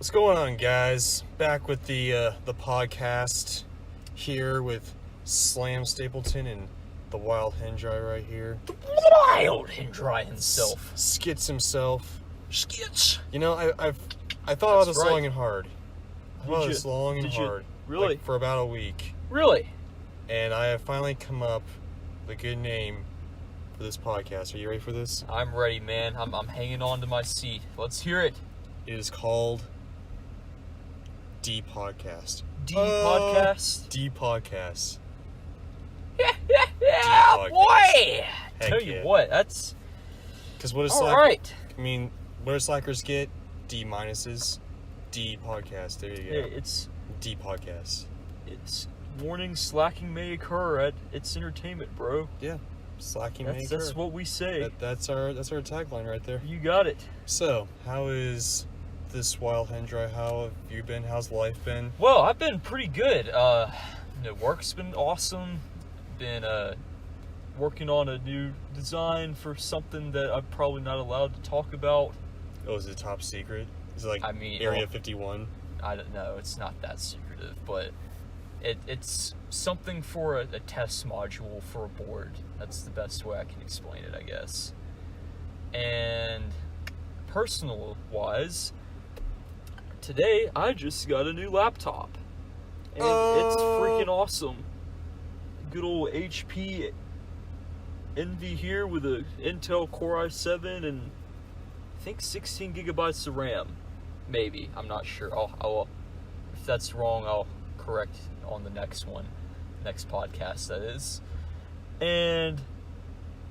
What's going on, guys? Back with the podcast here with Slam Stapleton and the Wild Hendry right here. The Wild Hendry himself. Skits himself. Skits. You know, I thought about this long and hard. Really? Like, for about a week. Really? And I have finally come up with a good name for this podcast. Are you ready for this? I'm ready, man. I'm hanging on to my seat. Let's hear it. It is called D Podcast. D Podcast? D Podcast. Yeah, boy! Heck Tell you yeah. what, that's... Because what is all right. I mean, what do slackers get? D minuses. D Podcast. There you go. Hey, it's D Podcast. warning, slacking may occur. It's entertainment, bro. Yeah. Slacking may That's occur. what we say. That's our tagline right there. You got it. So, how is this Wild Hendry? How have you been? How's life been? Well, I've been pretty good. Work's been awesome. Been working on a new design for something that I'm probably not allowed to talk about. Oh, is it top secret? Is it like Area Area 51? I don't know. It's not that secretive, but it's something for a test module for a board. That's the best way I can explain it, I guess. And personal-wise, today I just got a new laptop. And it's freaking awesome. Good old HP Envy here with a Intel Core i7 and I think 16 gigabytes of RAM. Maybe. I'm not sure. I'll if that's wrong, I'll correct on the next podcast, that is. And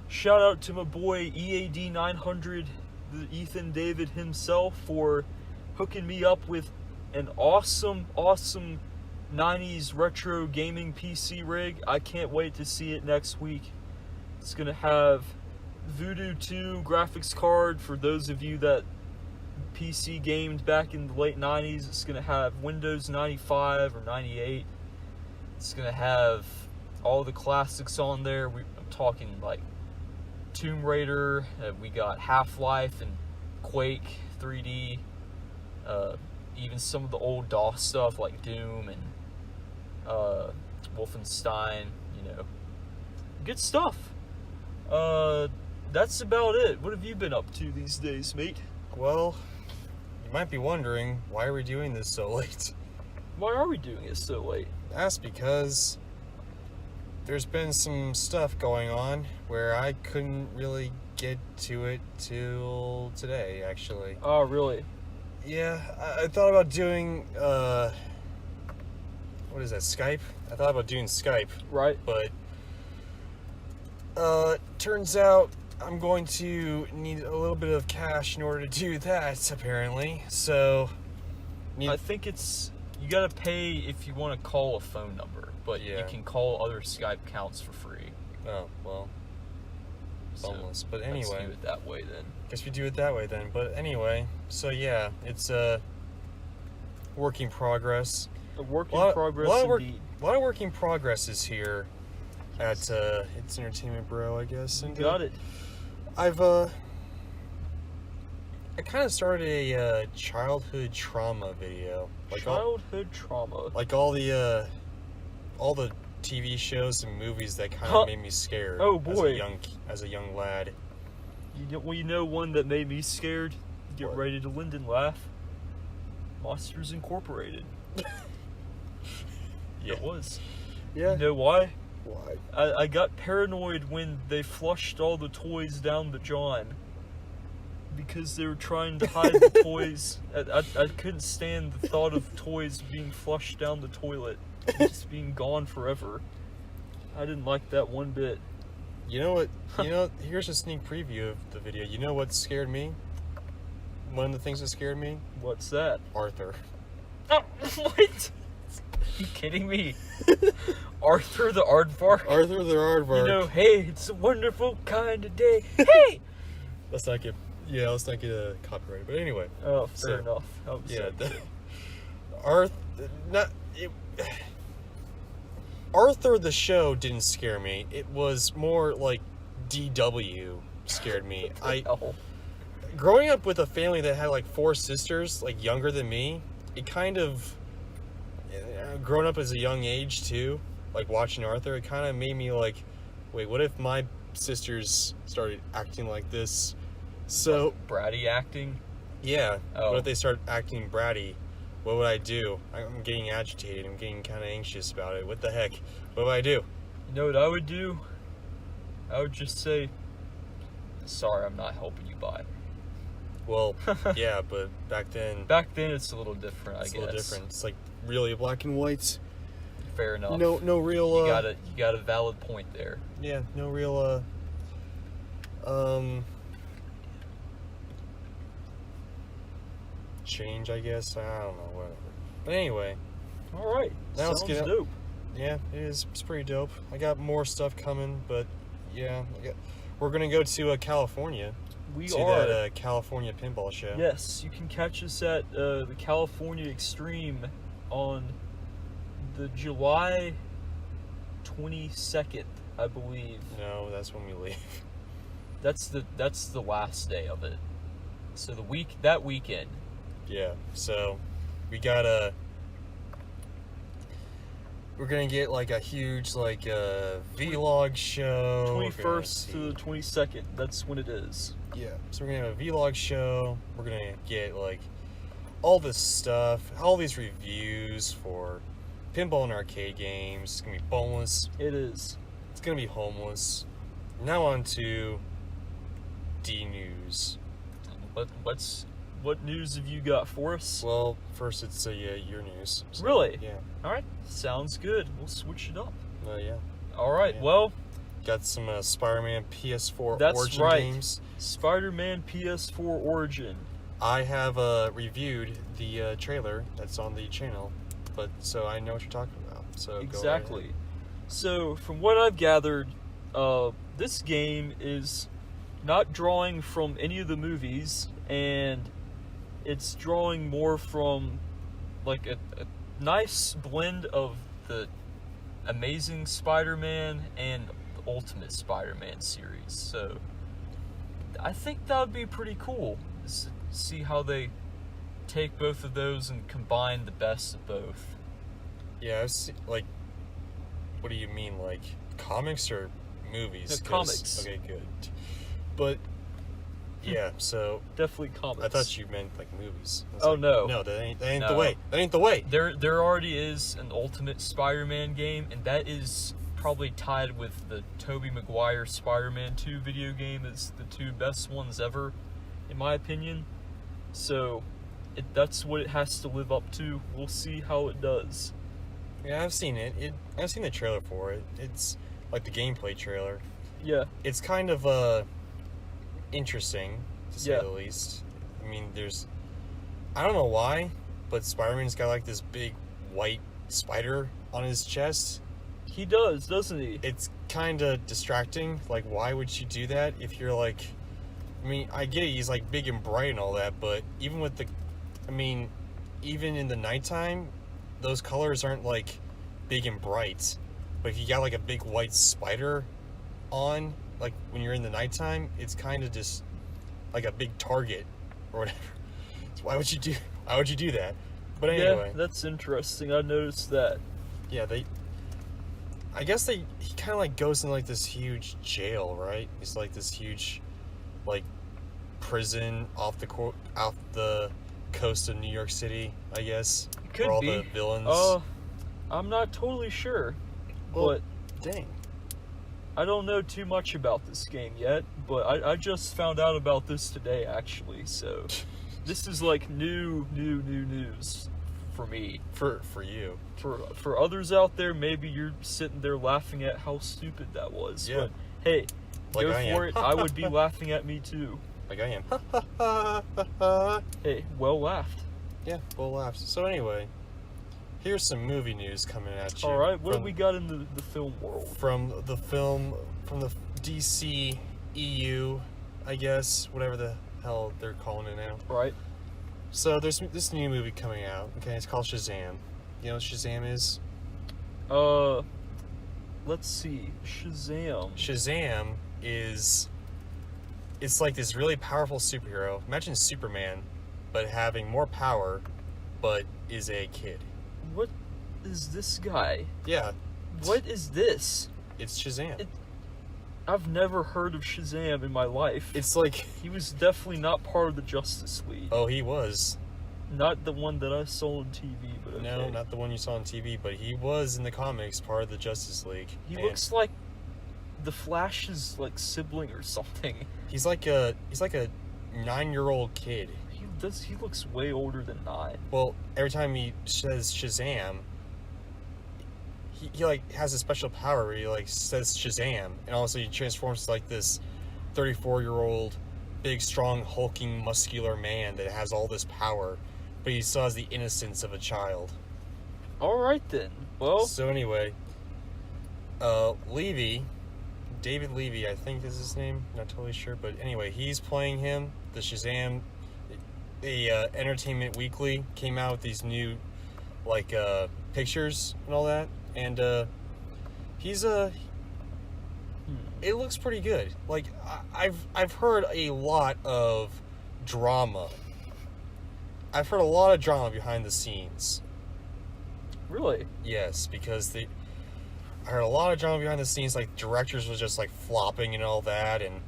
shout out to my boy EAD 900, Ethan David himself, for hooking me up with an awesome 90s retro gaming PC rig. I can't wait to see it next week. It's gonna have Voodoo 2 graphics card for those of you that PC gamed back in the late 90s. It's gonna have Windows 95 or 98. It's gonna have all the classics on there. I'm talking like Tomb Raider. We got Half-Life and Quake 3D. Even some of the old DOS stuff like Doom and Wolfenstein. Good stuff. That's about it. What have you been up to these days, mate? Well, you might be wondering, why are we doing this so late? Why are we doing it so late? That's because there's been some stuff going on where I couldn't really get to it till today, actually. Oh, really? Yeah, I thought about doing, what is that, Skype? I thought about doing Skype. Right. But, turns out I'm going to need a little bit of cash in order to do that, apparently. So, I think you gotta pay if you want to call a phone number, but yeah, you can call other Skype accounts for free. Oh, well, boneless. But anyway, let's do it that way then. Guess we do it that way then. But anyway, so yeah, it's a work in progress. A work in progress indeed. A lot of work in progresses here at It's Entertainment Bro, I guess. And, got it. I kind of started a childhood trauma video. Childhood trauma. Like all the TV shows and movies that kind of made me scared. Oh boy. As a young lad. You know one that made me scared? Get What? ready to Linden laugh. Monsters Incorporated. Yeah. It was. Yeah. You know why? Why? I got paranoid when they flushed all the toys down the John. Because they were trying to hide the toys. I couldn't stand the thought of toys being flushed down the toilet. And just being gone forever. I didn't like that one bit. You know what? Here's a sneak preview of the video. You know what scared me? One of the things that scared me? What's that? Arthur. Oh, what? Are you kidding me? Arthur the Aardvark? Arthur the Aardvark. Hey, it's a wonderful kind of day. Hey! Let's not get copyrighted. But anyway. Oh, fair enough. Arthur the show didn't scare me. It was more like DW scared me. growing up with a family that had like 4 sisters, like younger than me, it kind of, growing up as a young age too, like watching Arthur, it kind of made me like, wait, what if my sisters started acting like this? So Like bratty acting. yeah, Oh. what if they start acting bratty? What would I do? I'm getting agitated. I'm getting kind of anxious about it. What the heck? What would I do? You know what I would do? I would just say, sorry, I'm not helping you buy. Well, yeah, but back then, Back then, it's a little different, I it's guess. a little different. It's like really black and white. Fair enough. No real. You got a valid point there. Yeah, no real. Change, I guess. I don't know, whatever. But anyway, All right. Now let's Sounds get up- dope. yeah, it is. It's pretty dope. I got more stuff coming, but yeah, we're gonna go to California. We to are. that California pinball show. Yes, you can catch us at the California Extreme on the July 22nd, I believe. No, that's when we leave. That's the last day of it. So that weekend. Yeah. So we we're gonna get like a huge like vlog show. We're gonna 21st to the 22nd. That's when it is. Yeah. So we're gonna have a vlog show. We're gonna get like all this stuff, all these reviews for pinball and arcade games. It's gonna be boneless. It is. It's gonna be homeless. Now on to D news. What news have you got for us? Well, first it's your news. So, Really? Yeah. All right. Sounds good. We'll switch it up. Yeah. All right. Yeah. Well, Got some Spider-Man PS4 That's Origin right. games. Spider-Man PS4 Origin. I have reviewed the trailer that's on the channel, but so I know what you're talking about. So Exactly. Go right So, from what I've gathered, this game is not drawing from any of the movies, and it's drawing more from like a nice blend of the Amazing Spider-Man and the Ultimate Spider-Man series. So, I think that would be pretty cool. See how they take both of those and combine the best of both. Yeah, like, what do you mean, like comics or movies? No, 'Cause- comics. Okay, good. But yeah, so Definitely comics. I thought you meant like movies. I was Oh, like, no. no, that ain't the No. way. That ain't the way. There already is an Ultimate Spider-Man game, and that is probably tied with the Tobey Maguire Spider-Man 2 video game as the two best ones ever, in my opinion. So, that's what it has to live up to. We'll see how it does. Yeah, I've seen it. I've seen the trailer for it. It's like the gameplay trailer. Yeah, It's kind of interesting to say Yeah. the least. I mean, I don't know why, but Spider-Man's got like this big white spider on his chest. he does, doesn't he? It's kind of distracting. Like, why would you do that if you're like, I mean, I get it, he's like big and bright and all that, but even in the nighttime, those colors aren't like big and bright. But if you got like a big white spider on, like when you're in the nighttime, it's kind of just like a big target or whatever. So why would you do that? But anyway, Yeah, that's interesting. I noticed that. yeah, I guess he kind of like goes in like this huge jail, right? It's like this huge, like, prison off the coast of New York City, I guess. Could where all be. the villains. I'm not totally sure, Well, but dang. I don't know too much about this game yet, but I just found out about this today, actually, so this is like new news for me. For you. For others out there, maybe you're sitting there laughing at how stupid that was, Yeah. but hey, Like go I for am. it. I would be laughing at me too. Like I am. Hey, well laughed. Yeah, full laughs. So anyway, here's some movie news coming at you. All right, what do from- we got in the film world? From the DC EU, I guess, whatever the hell they're calling it now. Right? So there's this new movie coming out. Okay, it's called Shazam. You know what Shazam is? Let's see. Shazam. Shazam is it's like this really powerful superhero. Imagine Superman, but having more power, but is a kid. What is this guy? Yeah. What is this? It's Shazam. I've never heard of Shazam in my life. It's like... He was definitely not part of the Justice League. Oh, he was. Not the one that I saw on TV, but okay. No, not the one you saw on TV, but he was in the comics part of the Justice League. He looks like the Flash's like sibling or something. He's like a 9-year-old kid. He looks way older than 9. Well, every time he says Shazam, he like has a special power where he like says Shazam, and also he transforms to like this 34-year-old, big, strong, hulking, muscular man that has all this power, but he still has the innocence of a child. All right then. Well. So anyway, David Levy, I think is his name. Not totally sure, but anyway, he's playing him. The Shazam. The Entertainment Weekly came out with these new, like, pictures and all that, and he's it looks pretty good. Like, I've heard a lot of drama. I've heard a lot of drama behind the scenes. Really? Yes, because I heard a lot of drama behind the scenes. Like, directors was just like flopping and all that, and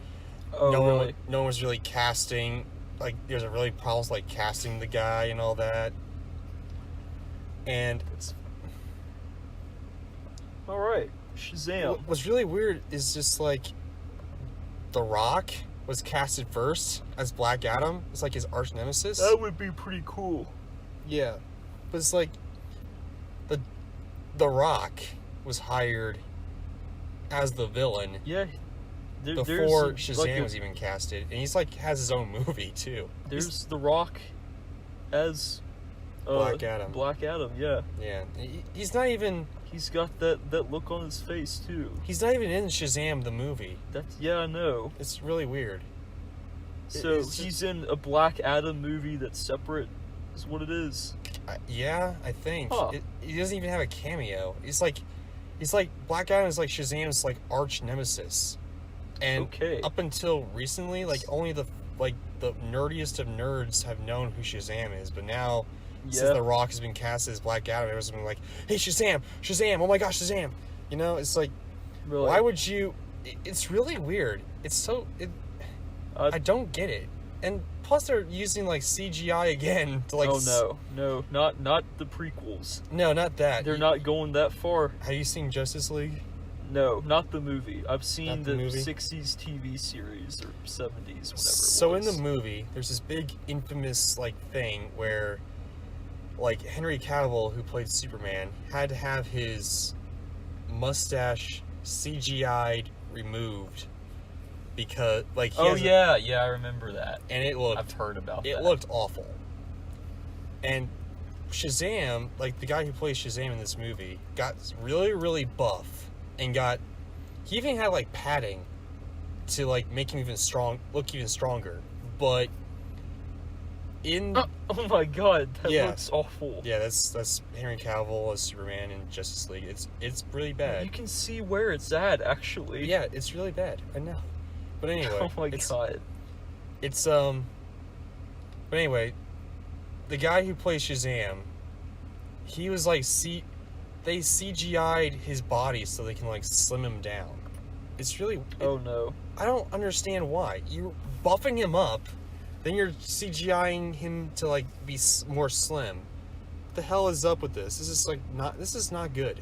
no one was really casting. Like, there's a really problems like casting the guy and all that. And all right, Shazam. What's really weird is just like The Rock was casted first as Black Adam. It's like his arch nemesis. That would be pretty cool. Yeah, but it's like the Rock was hired as the villain. Yeah. Before Shazam was even casted, and he's like has his own movie too. There's The Rock as Black Adam. Black Adam, yeah. Yeah, he's not even. He's got that look on his face too. He's not even in Shazam the movie. I know. It's really weird. So he's in a Black Adam movie that's separate, is what it is. Yeah, I think. Huh. He doesn't even have a cameo. He's like Black Adam is like Shazam's like arch nemesis. And up until recently, like only the nerdiest of nerds have known who Shazam is. But now, since The Rock has been cast as Black Adam, everyone's been like, "Hey, Shazam! Oh my gosh, Shazam!" You know, it's like, really? Why would you? It's really weird. It's so. I don't get it. And plus, they're using like CGI again to like. Oh no, not the prequels. No, not that. They're not going that far. Have you seen Justice League? No, not the movie. I've seen the 60s TV series or 70s, whatever it was. So in the movie, there's this big infamous like thing where like Henry Cavill, who played Superman, had to have his mustache CGI'd removed because like I remember that. And it looked I've heard about it. That. It looked awful. And Shazam, like the guy who plays Shazam in this movie, got really, really buff. And he even had like padding to like make him look even stronger. But oh my god, that looks awful. Yeah, that's Henry Cavill as Superman in Justice League. It's really bad. You can see where it's at, actually. Yeah, it's really bad. I know. But anyway, oh my god. It's But anyway, the guy who plays Shazam, he was like they CGI'd his body so they can like slim him down. It's really. Oh no. I don't understand why. You're buffing him up, then you're CGIing him to like be more slim. What the hell is up with this? This is not good.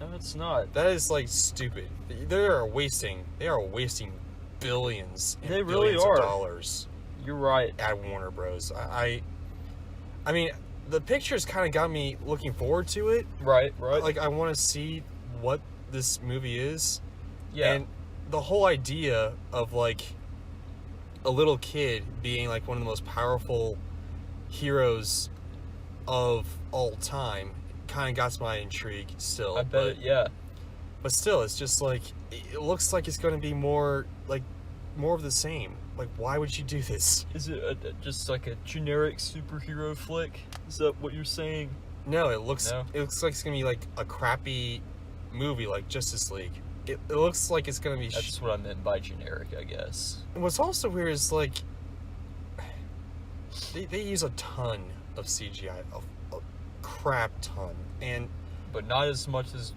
No, it's not. That is like stupid. They are wasting billions and billions of dollars. You're right. At Warner Bros. I mean, the pictures kind of got me looking forward to it. Right. Like, I want to see what this movie is. Yeah. And the whole idea of, like, a little kid being, like, one of the most powerful heroes of all time kind of got my intrigue still. I bet, yeah. But still, it's just, like, it looks like it's going to be more of the same. Like, why would you do this? Is it just like a generic superhero flick? Is that what you're saying? No, it looks like it's gonna be like a crappy movie like Justice League. it looks like it's gonna be. That's what I meant by generic, I guess. And what's also weird is like they use a ton of CGI, a crap ton, and But not as much as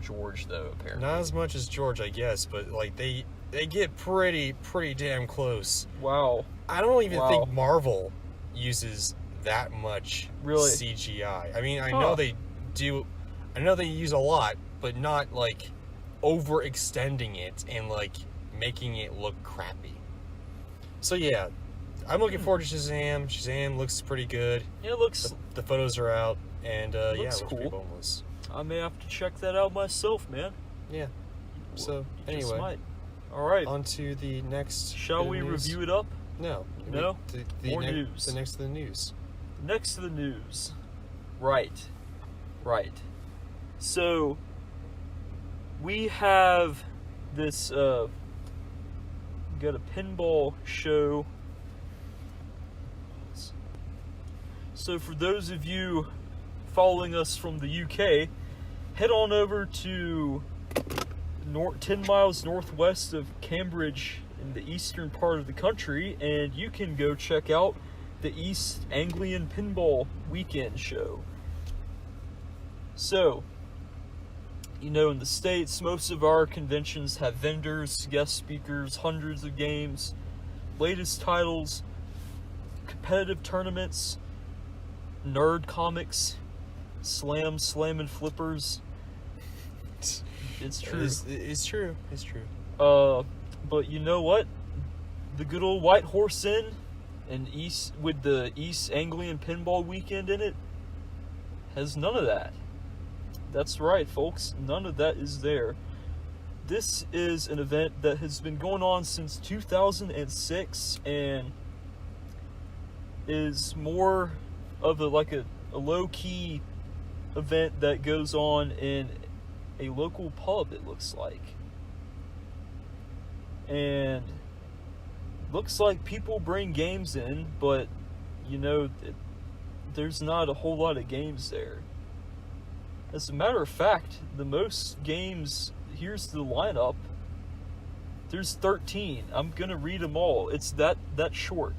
George though. Apparently, not as much as George, I guess. But like they get pretty damn close. Wow. I don't even Wow. think Marvel uses that much Really? CGI. I mean, I Huh. know they do. I know they use a lot, but not like overextending it and like making it look crappy. So yeah, I'm looking forward to Shazam. Shazam looks pretty good. Yeah, it looks. The photos are out, and yeah, it Looks looks pretty cool. boneless. I may have to check that out myself, man. Yeah. So You just anyway, might. All right. on to the next. Shall bit of we news. review it up? No. No? More next, news. The next to the news. Next to the news. Right. So we have this got a pinball show. So for those of you following us from the UK, head on over to 10 miles northwest of Cambridge in the eastern part of the country, and you can go check out the East Anglian Pinball Weekend Show. So, you know, in the States, most of our conventions have vendors, guest speakers, hundreds of games, latest titles, competitive tournaments, nerd comics, slam and flippers. It's true. It's true. It's true. But you know what? The good old White Horse Inn and East with the East Anglian Pinball Weekend in it has none of that. That's right, folks. None of that is there. This is an event that has been going on since 2006 and is more of a low-key event that goes on in a local pub, it looks like. And looks like people bring games in, but you know, there's not a whole lot of games there. As a matter of fact, the most games, here's the lineup. There's 13. I'm gonna read them all. It's that short.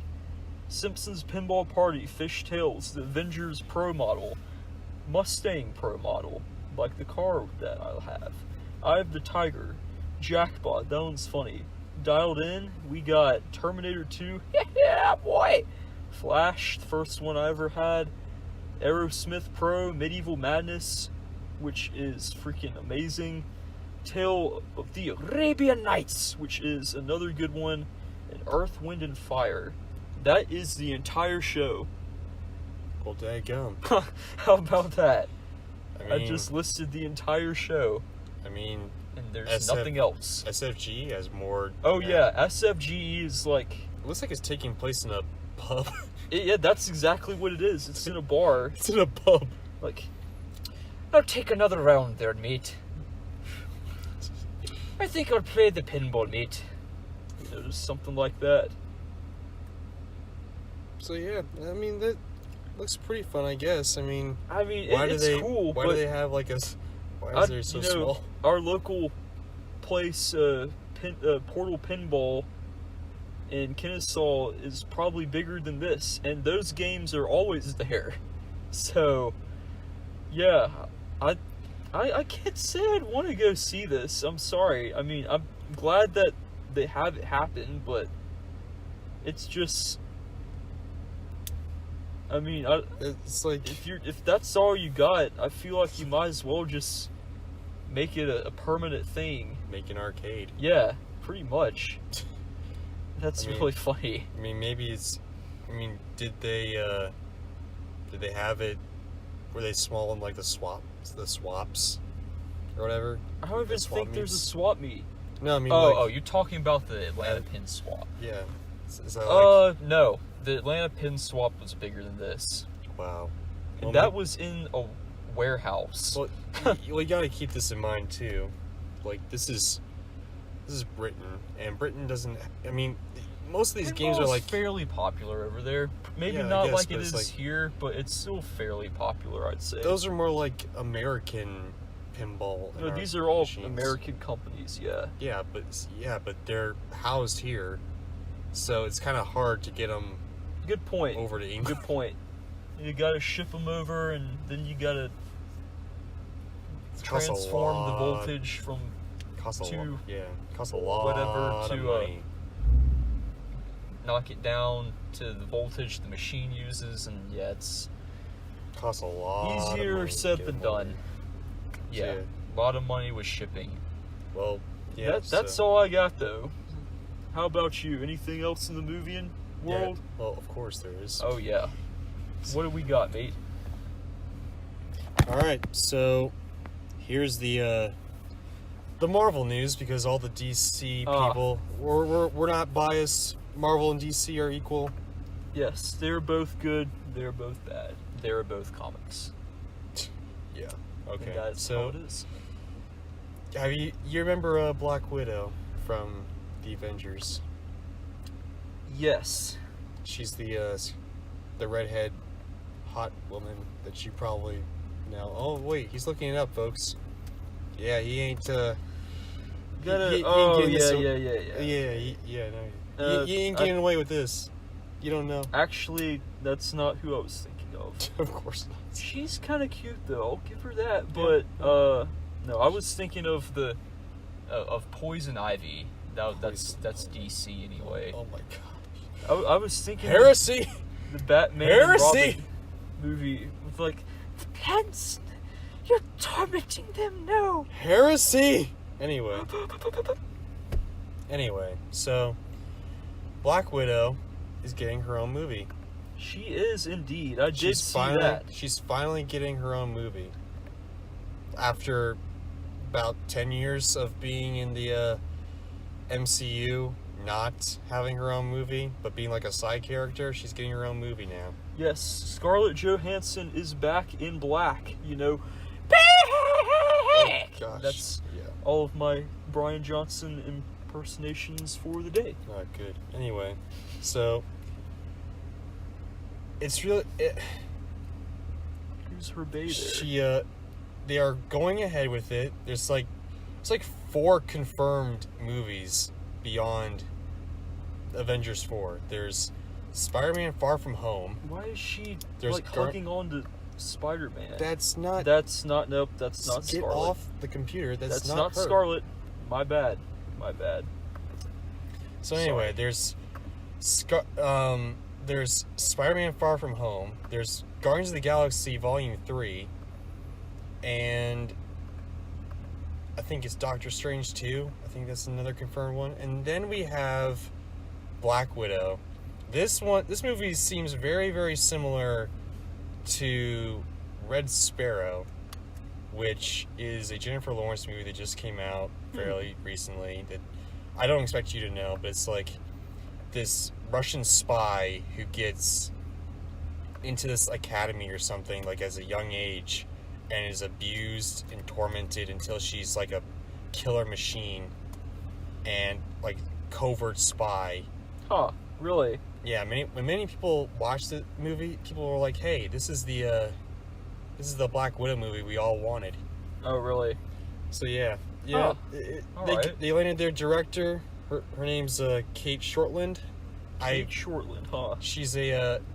Simpsons Pinball Party, Fish Tales, the Avengers Pro Model, Mustang Pro Model, like the car that I'll have. Eye of the Tiger, Jackpot, that one's funny. Dialed In, we got Terminator 2, yeah boy! Flash, the first one I ever had. Aerosmith Pro, Medieval Madness, which is freaking amazing. Tale of the Arabian Nights, which is another good one. And Earth, Wind, and Fire. That is the entire show. Well, daggum. How about that? I I just listed the entire show. I mean, And there's nothing else. SFG has more. Oh yeah, SFGE is like... It looks like it's taking place in a pub. Yeah, that's exactly what it is. It's in a bar. It's in a pub. Like, I'll take another round there, mate. I think I'll play the pinball, mate. You know, just something like that. So yeah, I mean that looks pretty fun, I guess. I mean, It's cool, Why but do they have like a? Why is it so small? our local place, Portal Pinball in Kennesaw is probably bigger than this, and those games are always there. So, yeah, I can't say I'd want to go see this. I'm sorry. I mean, I'm glad that they have it happen, but it's just... I mean, It's like if that's all you got, I feel like you might as well just make it a permanent thing. make an arcade. Yeah, pretty much. That's I mean- really funny. I mean, maybe it's. I mean, did they have it? Were they small in like the swaps, or whatever? I don't even The swap think there's a meets? swap meet. No, I mean, You're talking about the Atlanta Pin Swap. yeah. Is that like, No. The Atlanta Pin Swap was bigger than this. wow. And Well, that was in a warehouse. Well, you gotta keep this in mind too. Like this is Britain, and Britain doesn't. I mean, most of these games are Pinball's like fairly popular over there. Maybe Yeah, I not guess, like but it it's is like- here, but it's still fairly popular, I'd say. those are more like American pinball. No, and these are all machines. American companies. Yeah. Yeah, but they're housed here, so it's kind of hard to get them Good point. over to England. Good point. You gotta ship them over, and then you gotta Costs a transform the lot. voltage from Costs a to lot. Yeah, costs a lot whatever of to, money. knock it down to the voltage the machine uses, and yeah, it's Costs a lot. of easier money to said get than them over. done. Yeah, Yeah. a lot of money with shipping. Well, yeah. That's all I got though. How about you? Anything else in the movie world? Yeah, well, of course there is. Oh yeah. What do we got, mate? All right, so here's the Marvel news, because all the DC people we're not biased. Marvel and DC are equal. Yes, they're both good. They're both bad. They're both comics. Yeah. And Okay. that's So how it is. have you remember Black Widow from the Avengers? Yes. She's the redhead hot woman that you probably know. Oh wait, he's looking it up, folks. Yeah, he ain't. Gotta. he ain't Oh getting this yeah, a- yeah. No, you ain't getting away with this. You don't know. Actually, that's not who I was thinking of. Of course not. She's kind of cute though. I'll give her that. But no, I was thinking of the of Poison Ivy. That's DC anyway. Oh my god. I was thinking Heresy. of the Batman and Heresy! Robin movie with like Pence. You're tormenting them. No. Heresy. Anyway, so Black Widow is getting her own movie. She is indeed. I did She's see finally that. she's finally getting her own movie. After about 10 years of being in the MCU, not having her own movie, but being like a side character, she's getting her own movie now. Yes, Scarlett Johansson is back in black. You know. Oh, gosh. That's yeah. all of my Brian Johnson impersonations for the day. Not good. Anyway, so it's really Who's her baby? they are going ahead with it. It's like 4 confirmed movies beyond Avengers 4. There's Spider-Man Far From Home. Why is she There's like hugging on to Spider-Man? That's not. Nope. That's not Get Scarlet. off the computer. That's not her. Scarlet. My bad. So anyway, Sorry. there's Spider-Man Far From Home. There's Guardians of the Galaxy Volume 3, and I think it's Doctor Strange 2. I think that's another confirmed one. And then we have Black Widow. This movie seems very, very similar to Red Sparrow, which is a Jennifer Lawrence movie that just came out fairly recently that I don't expect you to know, but it's like this Russian spy who gets into this academy or something like as a young age and is abused and tormented until she's like a killer machine and like covert spy. Huh? Really? Yeah, when many people watched the movie, people were like, "Hey, this is the Black Widow movie we all wanted." Oh, really? So yeah, Huh. they landed their director. Her name's Kate Shortland. Kate Shortland, huh? She's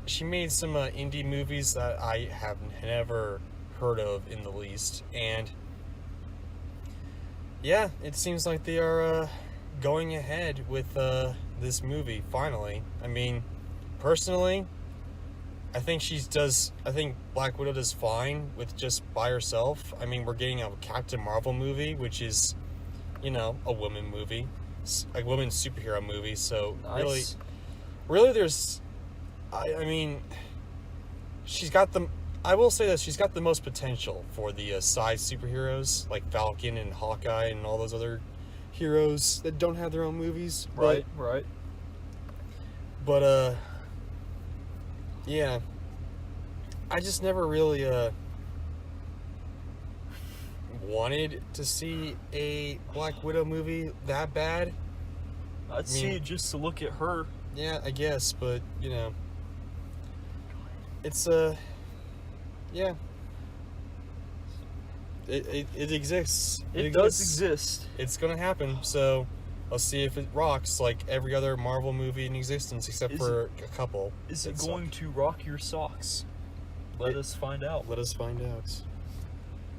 she made some indie movies that I have never heard of in the least, and yeah, it seems like they are going ahead with this movie finally. I mean, personally, I think Black Widow does fine with just by herself. I mean, we're getting a Captain Marvel movie, which is, a woman movie, a woman superhero movie. So Nice. really, there's, I mean, I will say that she's got the most potential for the side superheroes like Falcon and Hawkeye and all those other heroes that don't have their own movies. Right. But yeah, I just never really wanted to see a Black Widow movie that bad. I'd see it just to look at her. Yeah, I guess, but it's yeah. It exists. It does exist. It's gonna happen. So let's see if it rocks like every other Marvel movie in existence, except for a couple. Is it going to rock your socks? Let us find out. Let us find out.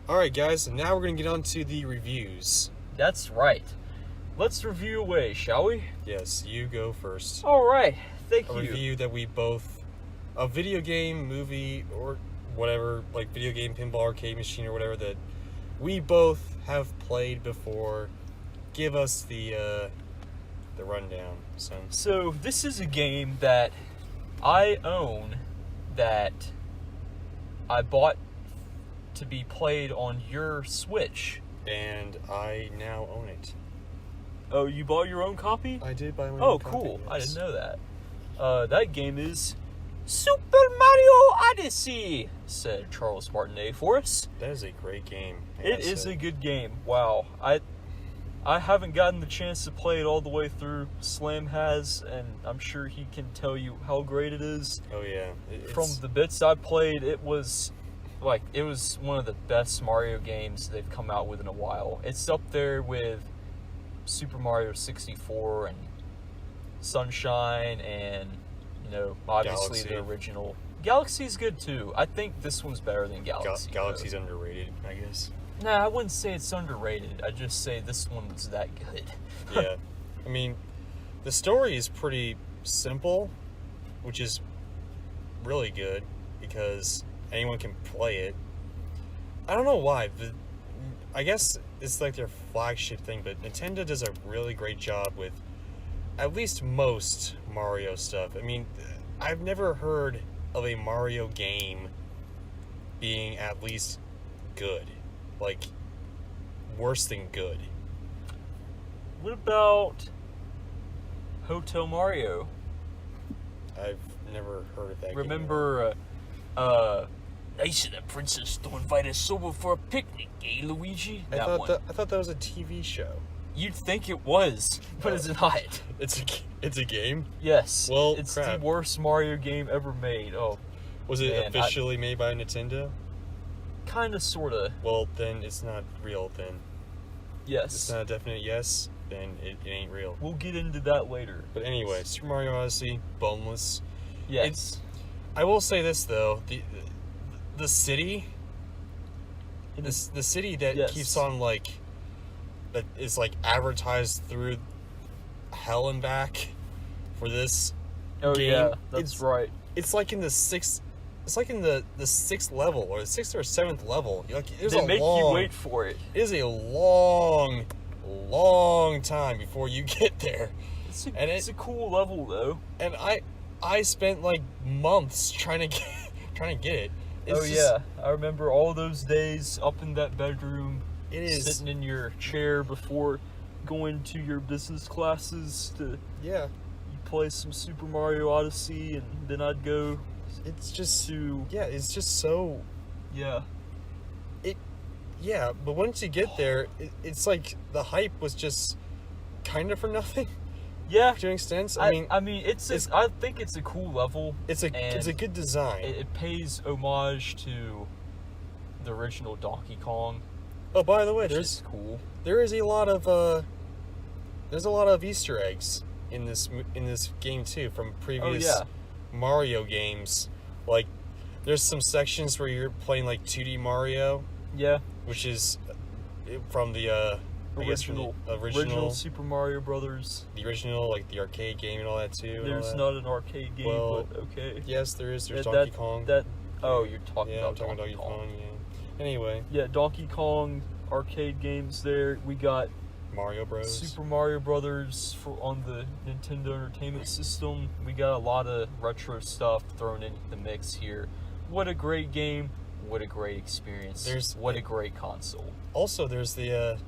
All right, guys. And now we're gonna get on to the reviews. That's right. Let's review away, shall we? Yes, you go first. All right. Thank you. A review that we both, a video game, movie, or whatever, like video game, pinball, arcade machine, or whatever that we both have played before. Give us the rundown, son. So this is a game that I own, that I bought to be played on your Switch. And I now own it. Oh, you bought your own copy? I did buy my Oh, own copy, cool. yes. I didn't know that. That game is Super Mario Odyssey, said Charles Martinet for us. That is a great game. It is a good game. Wow. I haven't gotten the chance to play it all the way through. Slam has, and I'm sure he can tell you how great it is. Oh yeah. From the bits I played, it was one of the best Mario games they've come out with in a while. It's up there with Super Mario 64 and Sunshine and, obviously Galaxy. the original. Galaxy's good too. I think this one's better than Galaxy. Galaxy's underrated, I guess. Nah, I wouldn't say it's underrated. I'd just say this one's that good. Yeah. I mean, the story is pretty simple, which is really good because anyone can play it. I don't know why. I guess it's like their flagship thing, but Nintendo does a really great job with at least most Mario stuff. I mean, I've never heard of a Mario game being at least good. Like, worse than good. What about Hotel Mario? I've never heard of that game. Remember, nice of the princess to invite us over for a picnic, eh, Luigi? I thought that was a TV show. You'd think it was, but it's not. It's a game? Yes. Well, it's crap. the worst Mario game ever made. Oh, Was it man, officially made by Nintendo? Kinda, sorta. Well, then it's not real, then. Yes. It's not a definite yes, then it ain't real. We'll get into that later. But anyway, Super Mario Odyssey, boneless. Yes. I will say this, though. The city... The city that Yes. keeps on, like... That is, like, advertised through hell and back for this Oh game. yeah, that's right. It's like in the sixth... It's like in the sixth level, or the sixth or seventh level. Like, They make you wait for it. It is a long, long time before you get there. It's a cool level though. And I spent like months trying to get it. I remember all those days up in that bedroom, sitting in your chair before going to your business classes to play some Super Mario Odyssey, and then I'd go. It's just to it's just so yeah. But once you get there, it's like the hype was just kind of for nothing. Yeah, to an extent. I mean, I think it's a cool level. It's a good design. It pays homage to the original Donkey Kong. Oh, by the way, there's cool. There is a lot of there's a lot of Easter eggs in this game too from previous Mario games. Like, there's some sections where you're playing like 2D Mario. Yeah. Which is from the original Super Mario Brothers. The original, like the arcade game and all that too. There's not an arcade game, but okay. Yes, there is. There's Donkey Kong. You're talking about I'm talking Donkey Kong. Yeah. Anyway. Yeah, Donkey Kong arcade games. There we got Mario Bros. Super Mario Brothers on the Nintendo Entertainment System. We got a lot of retro stuff thrown into the mix here. What a great game! What a great experience! What a great console. Also, there's the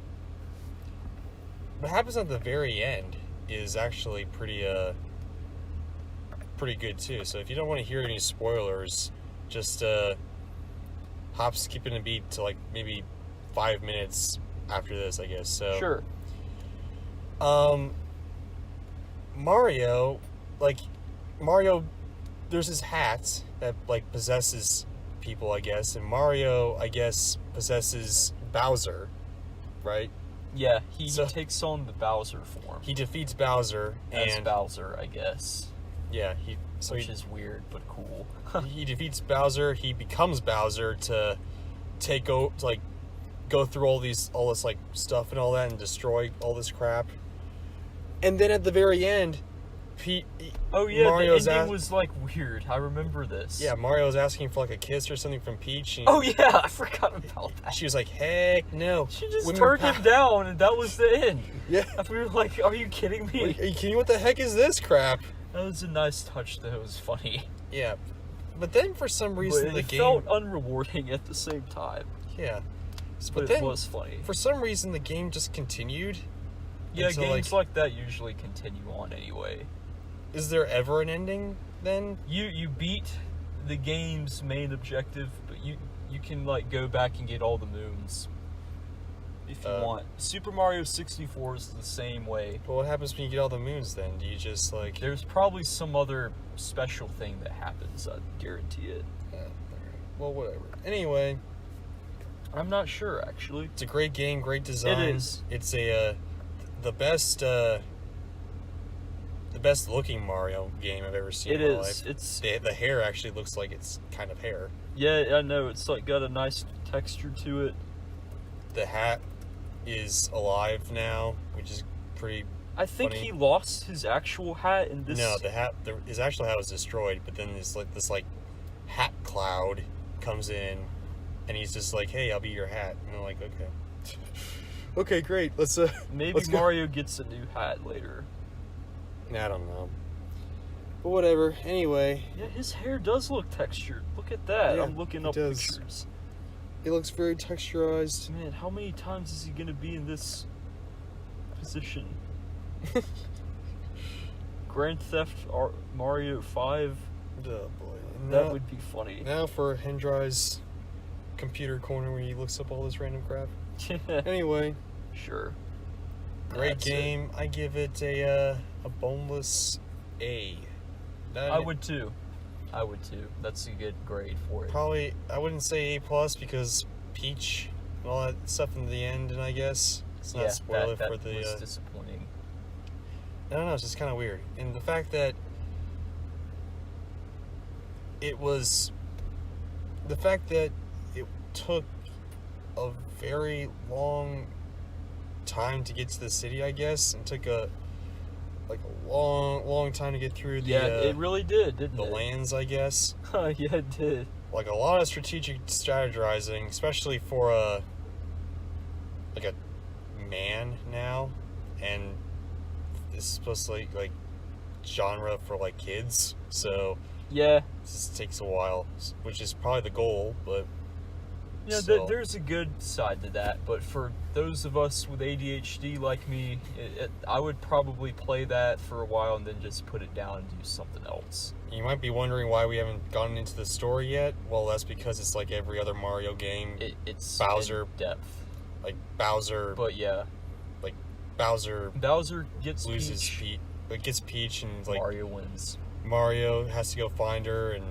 what happens at the very end is actually pretty good too. So if you don't want to hear any spoilers, just hop, skip, and a beat to like maybe 5 minutes after this, I guess. So sure. Mario, there's his hat that like possesses people, I guess, and Mario, I guess, possesses Bowser, right? Yeah, he So- takes on the Bowser form. He defeats Bowser, As and Bowser, I guess. yeah, Which is weird, but cool. he defeats Bowser. He becomes Bowser to go through all this like stuff and all that and destroy all this crap. And then at the very end, Oh yeah, Mario's the ending was like weird. I remember this. yeah, Mario's asking for like a kiss or something from Peach. And Oh yeah, I forgot about that. she was like, "Heck no!" She just Women turned power. him down, and that was the end. Yeah. We were like, "Are you kidding me?" Like, are you kidding? What the heck is this crap? That was a nice touch, though. It was funny. Yeah, but then for some reason But the it game. felt unrewarding at the same time. Yeah. But But it then, was funny. for some reason, the game just continued. Yeah, until, games like that usually continue on anyway. Is there ever an ending then? You beat the game's main objective, but you can like go back and get all the moons if you want. Super Mario 64 is the same way. But what happens when you get all the moons then? Do you just like... There's probably some other special thing that happens, I guarantee it. alright. Well, whatever. Anyway, I'm not sure, actually. it's a great game, great design. It is. It's the best looking Mario game I've ever seen It in my is. life. It's The hair actually looks like it's kind of hair. yeah, I know. It's like got a nice texture to it. The hat is alive now, which is pretty... I think Funny. he lost his actual hat in this. No, his actual hat was destroyed, but then this hat cloud comes in, and he's just like, "Hey, I'll be your hat." And I'm like, "Okay, okay, great. Let's Maybe let's go." Mario gets a new hat later. I don't know, but whatever. Anyway, Yeah, his hair does look textured. Look at that. Yeah, I'm looking it up does. pictures. it looks very texturized. Man, how many times is he gonna be in this position? Grand Theft Mario 5. Oh boy, That would be funny. now for Hendry's computer corner where he looks up all this random crap. Anyway, Sure. great That's it. game. I give it a boneless A. I would too. That's a good grade for it. Probably, I wouldn't say A+ because Peach and all that stuff in the end, and I guess it's not spoil it that for the. was disappointing. I don't know, it's just kind of weird, and the fact that it took a very long time to get to the city, I guess, and took a long time to get through the It really did, didn't the it? lands, I guess. Yeah, it did. Like a lot of strategic strategizing, especially for a man now, and this is supposed to like genre for like kids, so Yeah. this just takes a while, which is probably the goal, but Yeah, still. there's a good side to that, but for those of us with ADHD like me, I would probably play that for a while and then just put it down and do something else. You might be wondering why we haven't gotten into the story yet. Well, that's because it's like every other Mario game. It's Bowser. in depth, Like Bowser Bowser gets loses Peach, Peach, like gets Peach, and like Mario wins. Mario has to go find her, and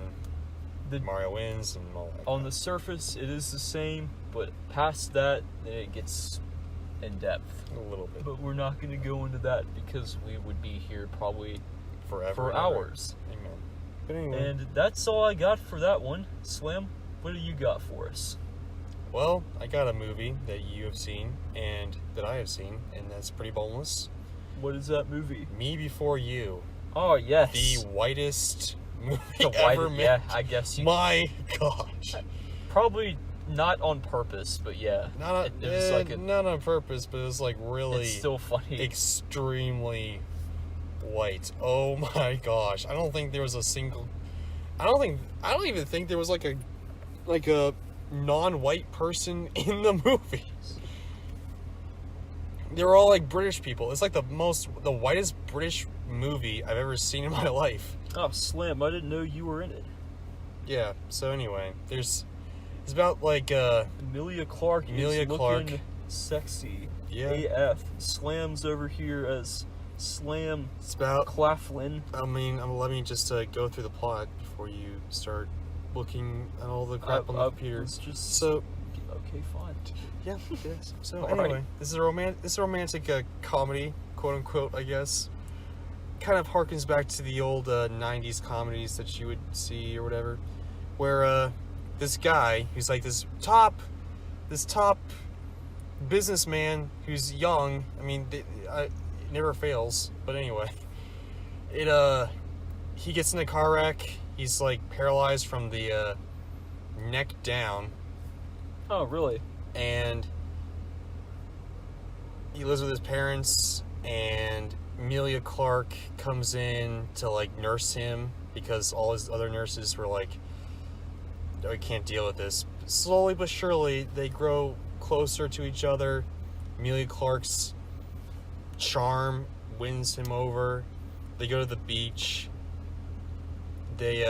The- Mario wins, and all that. On the surface, it is the same, but past that, it gets in depth. A little bit. But we're not going to go into that because we would be here probably Forever. for and ever. hours. Amen. But anyway. And that's all I got for that one. Slim, what do you got for us? Well, I got a movie that you have seen and that I have seen, and that's pretty boneless. What is that movie? Me Before You. Oh, yes. The whitest movie The ever white, made. yeah, I guess you My gosh. probably not on purpose, but yeah. Not, it was like not on purpose, but it was like really it's still funny. extremely white. Oh my gosh. I don't think there was a single I don't even think there was like a non-white person in the movie. They were all like British people. It's like the whitest British movie I've ever seen in my life. Oh, Slim, I didn't know you were in it. Yeah, so anyway, it's about like Emilia Clarke Emilia is Clarke. looking sexy. Yeah. AF. Slam's over here as Slam it's about Claflin. let me just go through the plot before you start looking at all the crap on the computer. It's just So, okay, fine. yeah. Yes. So All anyway, right. this is a romantic comedy, quote unquote, I guess. Kind of harkens back to the old '90s comedies that you would see or whatever, where this guy who's like this top businessman who's young. I mean, it never fails. But anyway, he gets in a car wreck. He's like paralyzed from the neck down, Oh, really? and he lives with his parents. And Emilia Clarke comes in to like nurse him because all his other nurses were like, "I can't deal with this." Slowly but surely, they grow closer to each other. Emilia Clarke's charm wins him over. They go to the beach. They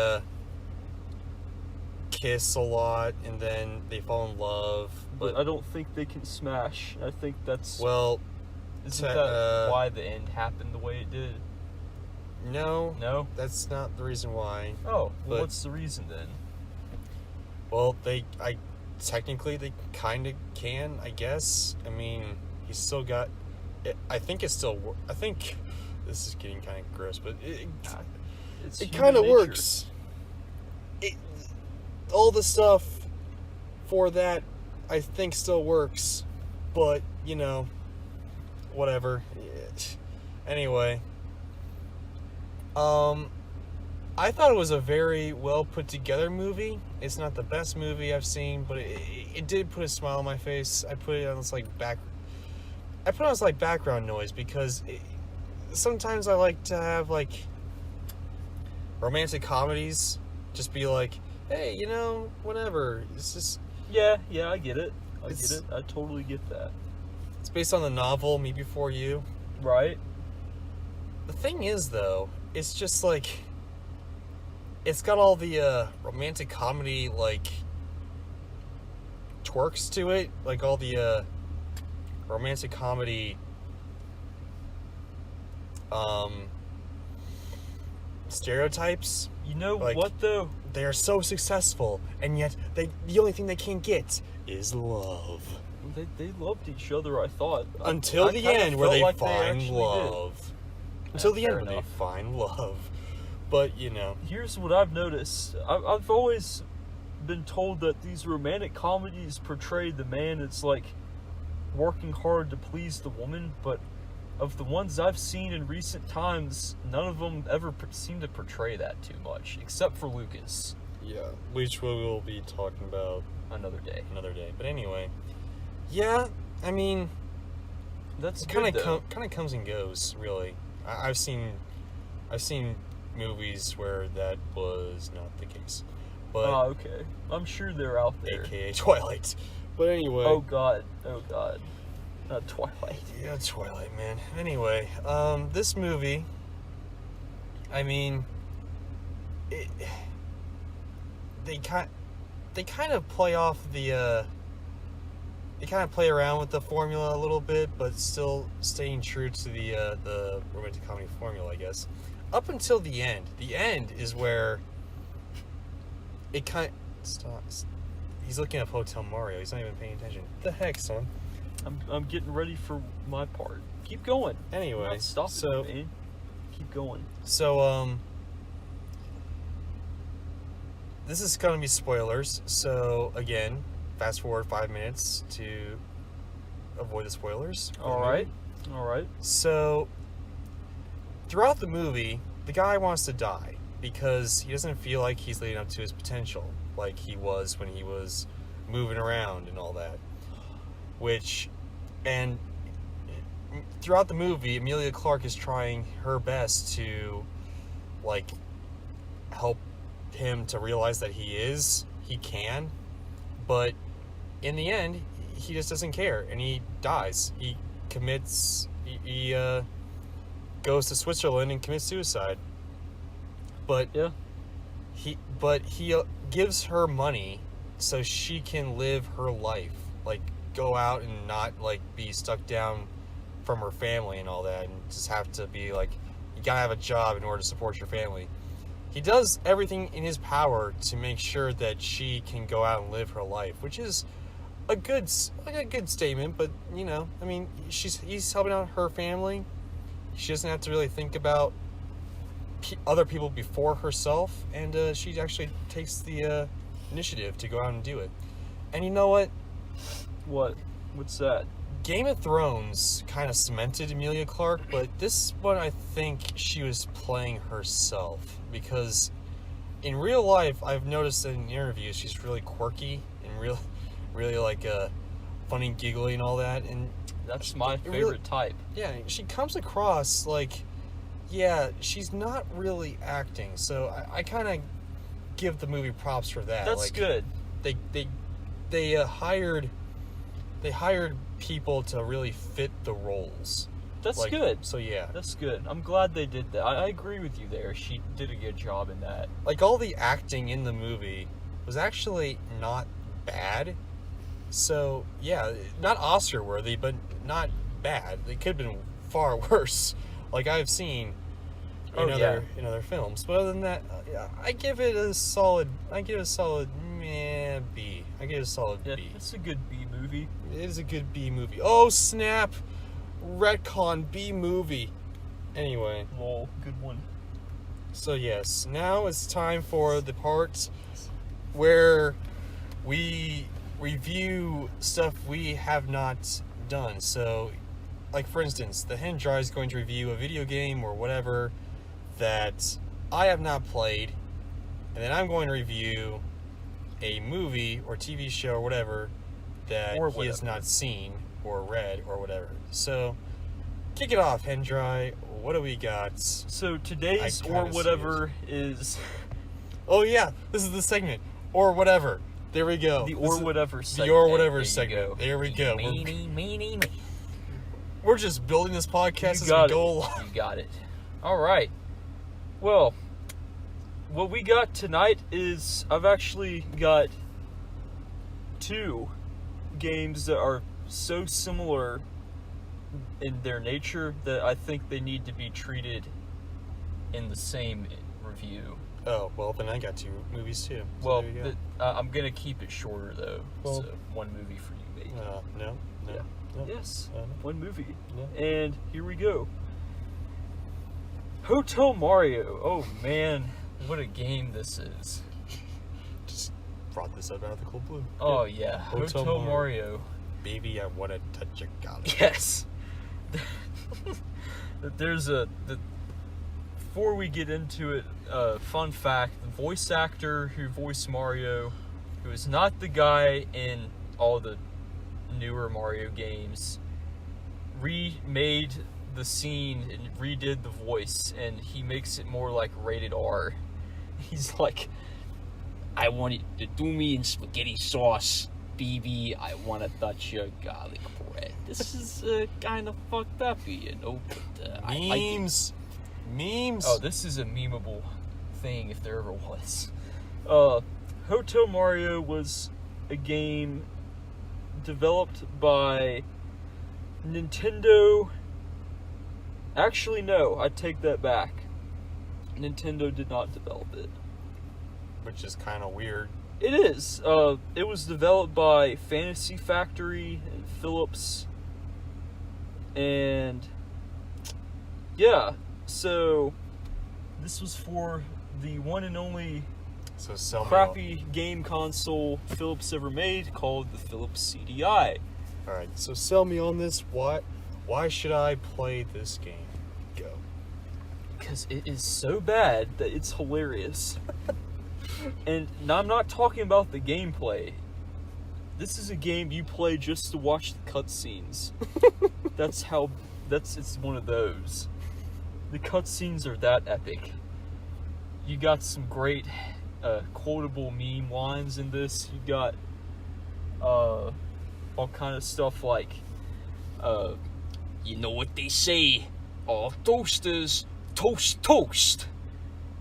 kiss a lot, and then they fall in love. But I don't think they can smash. I think that's Well, isn't that why the end happened the way it did? no, No. that's not the reason why. Oh, well, But- what's the reason then? Well, technically they kind of can, I guess. I mean, he's still got. I think it's still. I think this is getting kind of gross, but It's it human kind of nature. works. All the stuff for that, I think, still works, but whatever. Anyway, I thought it was a very well put together movie. It's not the best movie I've seen, but it did put a smile on my face. I put it on this background noise because sometimes I like to have like romantic comedies just be like, hey, whatever. It's just Yeah, I get it. I It's- get it. I totally get that. it's based on the novel Me Before You. Right? The thing is, though, it's just like it's got all the romantic comedy like twerks to it, like all the romantic comedy stereotypes. You know Like- what though? They are so successful, and yet the only thing they can't get is love. They loved each other, I thought. Until I the kinda end, where felt they like find actually love. Until the end, fair where they enough. find love. But Here's what I've noticed. I've always been told that these romantic comedies portray the man that's like working hard to please the woman, but of the ones I've seen in recent times, none of them ever seem to portray that too much, except for Lucas. yeah, which we will be talking about Another day. another day. But anyway, yeah, I mean, That's it good though. kind of comes and goes. Really, I've seen movies where that was not the case, but Oh, okay. I'm sure they're out there. AKA Twilight. But anyway, Oh god. Not Twilight. yeah, Twilight, man. Anyway, this movie, I mean, they kind of play off the they kind of play around with the formula a little bit, but still staying true to the romantic comedy formula, I guess. Up until the end. The end is where it kind stops. He's looking up Hotel Mario. He's not even paying attention. The heck, son? I'm getting ready for my part. Keep going. Anyway, Not stopping, so man. Keep going. This is gonna be spoilers. So again, fast forward 5 minutes to avoid the spoilers. for the All movie. right. All right. So, throughout the movie, the guy wants to die because he doesn't feel like he's living up to his potential like he was when he was moving around and all that. And throughout the movie, Emilia Clarke is trying her best to, like, help him to realize that he can, but in the end, he just doesn't care, and he dies. He goes to Switzerland and commits suicide. But Yeah. he gives her money so she can live her life, like go out and not like be stuck down from her family and all that, and just have to be like, you gotta have a job in order to support your family. he does everything in his power to make sure that she can go out and live her life, which is a good statement. But I mean, he's helping out her family. She doesn't have to really think about other people before herself, and she actually takes the initiative to go out and do it. And you know what? What's that? Game of Thrones kind of cemented Emilia Clarke, but this one I think she was playing herself, because in real life I've noticed that in interviews she's really quirky and really like funny, giggly, and all that. And that's my favorite really, type. Yeah, she comes across like, yeah, she's not really acting. So I kind of give the movie props for that. That's like, good. They hired people to really fit the roles. That's good. So yeah, that's good. I'm glad they did that. I agree with you there. She did a good job in that. Like, all the acting in the movie was actually not bad. So yeah, not Oscar worthy, but not bad. They could have been far worse. Like I've seen in other films. But other than that, I give it a solid. B. I give it a solid B. It's a good B movie. It is a good B movie. Oh snap! Retcon B movie. Anyway. Lol, good one. So yes, now it's time for the part where we review stuff we have not done. So, like for instance, the Hendra is going to review a video game or whatever that I have not played, and then I'm going to review a movie or TV show or whatever that he has not seen or read or whatever. So, kick it off, Hendra. What do we got? So today's or whatever is... Oh yeah, this is the segment. Or whatever. There we go. The or whatever segment. The or whatever segment. There we go. We're just building this podcast as we go along. You got it. All right. Well, what we got tonight is I've actually got two games that are so similar in their nature that I think they need to be treated in the same review. Oh, well, then I got two movies too. So well, I'm going to keep it shorter though. Well, so one movie for you, maybe. No. Yeah. No. Yes, one movie. No. And here we go. Hotel Mario. Oh man, what a game this is. Just brought this up out of the cold blue. Oh yeah, Hotel Mario. Baby, I want to touch your golly. Yes. Before we get into it, fun fact, the voice actor who voiced Mario, who is not the guy in all the newer Mario games, remade the scene and redid the voice, and he makes it more like rated R. He's like, I want it to do me in spaghetti sauce, baby. I want to touch your garlic bread. This is kind of fucked up, you know. But, memes. Memes. Oh, this is a memeable thing if there ever was. Hotel Mario was a game developed by Nintendo. Actually, no, I take that back. Nintendo did not develop it. Which is kind of weird. It is. It was developed by Fantasy Factory and Philips. And yeah, so this was for the one and only crappy game console Philips ever made, called the Philips CDI. Alright, so sell me on this. Why should I play this game? Go. Because it is so bad that it's hilarious. And now I'm not talking about the gameplay. This is a game you play just to watch the cutscenes. It's one of those. The cutscenes are that epic. You got some great quotable meme lines in this. You got all kind of stuff like, you know what they say, all toasters toast toast.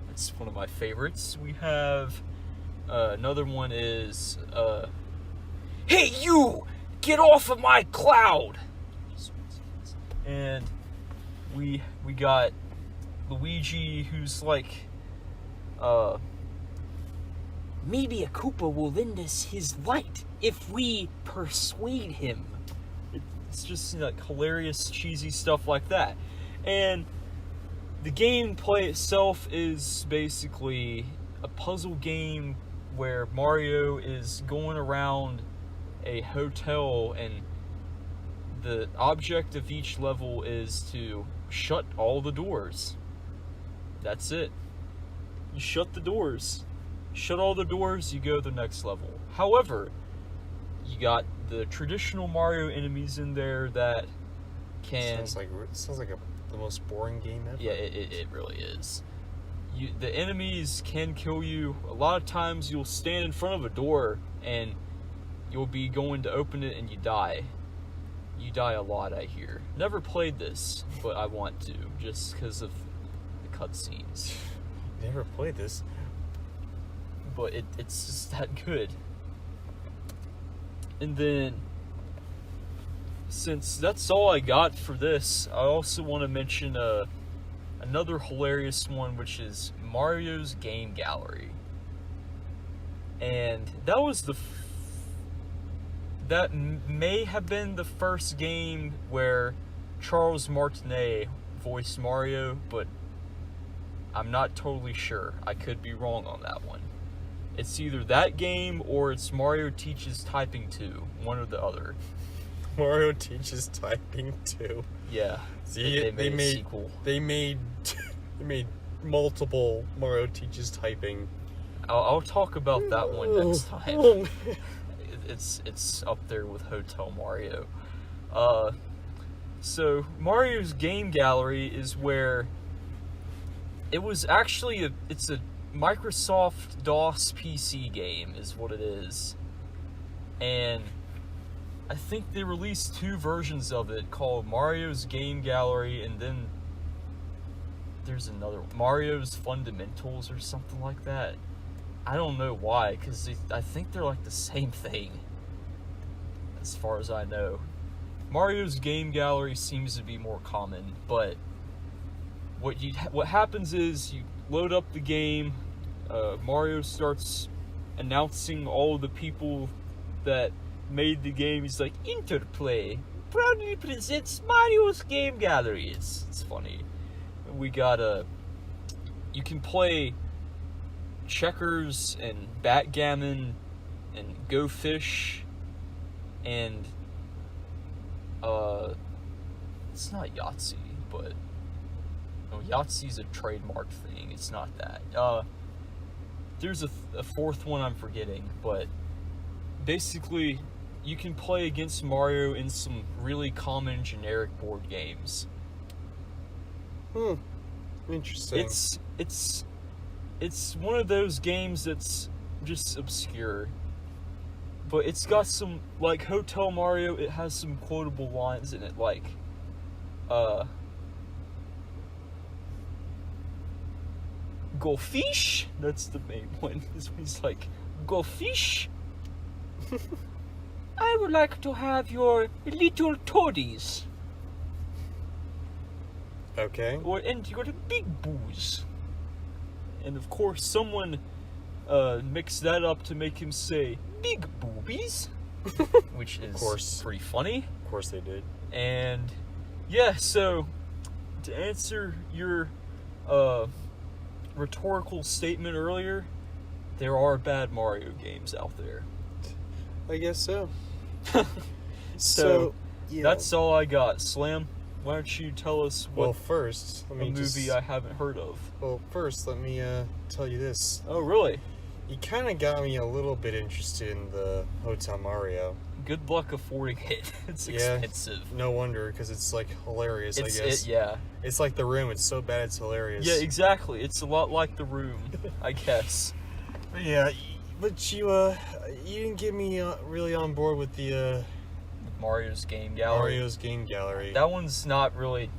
It's one of my favorites. We have another one is, hey you, get off of my cloud. And we got Luigi, who's like Maybe a Koopa will lend us his light if we persuade him. It's just like hilarious, cheesy stuff like that. And the gameplay itself is basically a puzzle game where Mario is going around a hotel, and the object of each level is to shut all the doors. That's it. You shut the doors. Shut all the doors, you go to the next level. However, you got the traditional Mario enemies in there that can... Sounds like the most boring game ever. Yeah, it really is. The enemies can kill you. A lot of times you'll stand in front of a door and you'll be going to open it and you die. You die a lot, I hear. Never played this, but I want to, just because of the cutscenes. Never played this. But it's just that good. And then, since that's all I got for this, I also want to mention another hilarious one, which is Mario's Game Gallery. And that was that may have been the first game where Charles Martinet voiced Mario, but I'm not totally sure. I could be wrong on that one. It's either that game or it's Mario Teaches Typing 2, one or the other. Mario Teaches Typing 2. Yeah. See, they made a sequel. They made multiple Mario Teaches Typing. I'll talk about that one next time. It's up there with Hotel Mario. So Mario's Game Gallery is where it was actually it's a Microsoft DOS PC game is what it is. And I think they released 2 versions of it called Mario's Game Gallery, and then there's another one, Mario's Fundamentals or something like that. I don't know why, because I think they're like the same thing, as far as I know. Mario's Game Gallery seems to be more common, but what happens is you load up the game, Mario starts announcing all the people that made the game. He's like, Interplay proudly presents Mario's Game Gallery. It's funny. We got you can play checkers and backgammon and Go Fish and it's not Yahtzee, but no, Yahtzee's a trademark thing. It's not that. There's a 4th one I'm forgetting, but basically you can play against Mario in some really common generic board games. Interesting. It's one of those games that's just obscure, but it's got some, like Hotel Mario, it has some quotable lines in it, like Go fish? That's the main one. He's like, Go fish? I would like to have your little toadies. Okay. And your big booze. And of course, someone mixed that up to make him say big boobies, which is Of course. pretty funny. Of course they did. And yeah, so to answer your rhetorical statement earlier, there are bad Mario games out there. I guess so. So yeah. that's all I got. Slam, why don't you tell us what first, let me movie I haven't heard of? Well, first, let me tell you this. Oh, really? You kind of got me a little bit interested in the Hotel Mario. Good luck affording it. It's expensive. No wonder, because it's like hilarious. I guess. Yeah. It's like The Room. It's so bad it's hilarious. Yeah, exactly. It's a lot like The Room, I guess. But yeah, but you didn't get me really on board with the Mario's Game Gallery. Mario's Game Gallery. That one's not really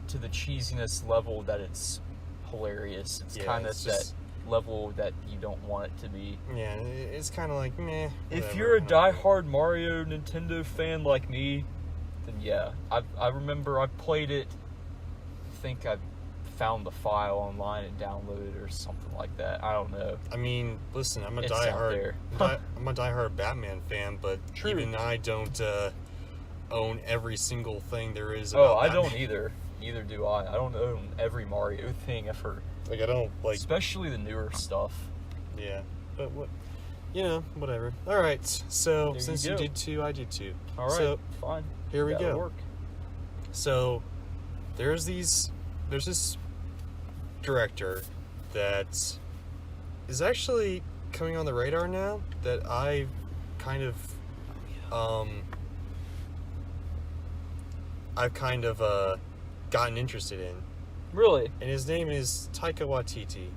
to the cheesiness level that it's hilarious. It's kind of that level that you don't want it to be. Yeah, it's kind of like meh. If whatever. you're a die-hard Mario Nintendo fan like me, then yeah. I remember I played it, I think I found the file online and downloaded it or something like that. I don't know. I mean, listen, I'm a It's out there. diehard Batman fan, but True. even I don't own every single thing there is Oh, about I Batman. don't either. Neither do I. I don't own every Mario thing ever. Like, I don't, like... Especially the newer stuff. Yeah, but what... You know, whatever. Alright, so, There since you you go. did 2, I did 2. Alright, So, fine. here we That'll go. work. So, there's this director that is actually coming on the radar now that I've kind of gotten interested in, Really? and his name is Taika Waititi.